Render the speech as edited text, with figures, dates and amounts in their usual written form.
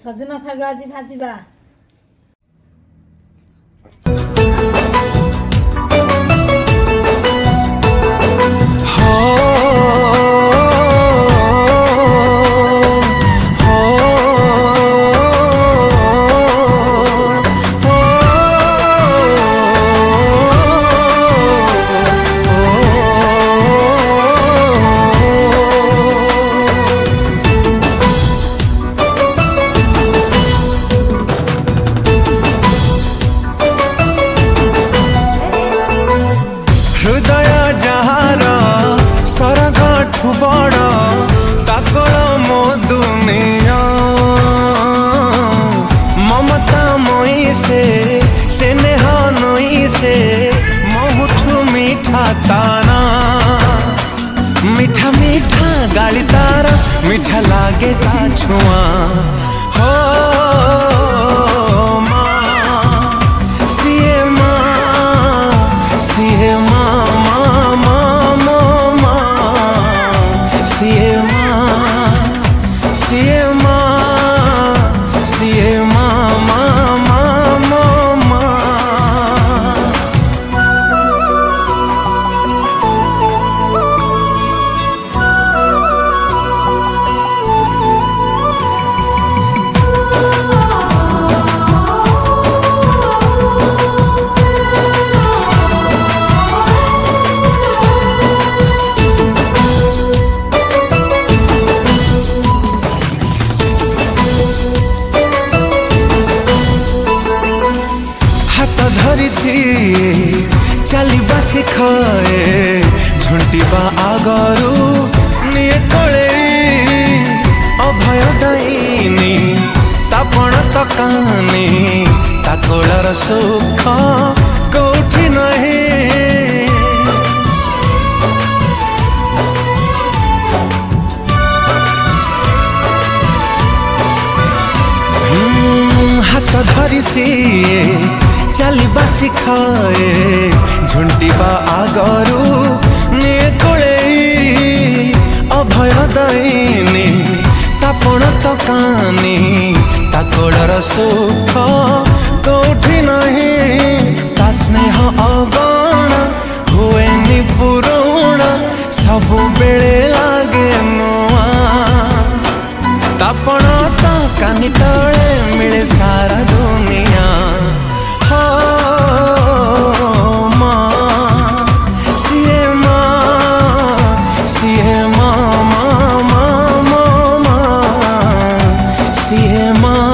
सजना शाग आज भाजिबा। हृदय जहार सरगठ बड़ ताकर मो दुनिया ममता मई से स्नेह नई से बहुठ मीठा ताना मीठा मीठा गाली तार मीठा लागे ता छुआ हो चलिबा शिखाए झुंटिबा आगरू निये कोले अभय दायिनी तापण तकानी ताकोलर सुख कोठी नहीं हाथ धरी सी चलिबा शिखाए झुंटिबा आगरू निये कोले अभय दायिनी तापण तकानी ताकोलर सुख कोठी नहीं ता स्नेह अगण हुएनि पुरुण सबु बेले लागे नुआ तापण तकानी तले मिले सारा दुनिया माँ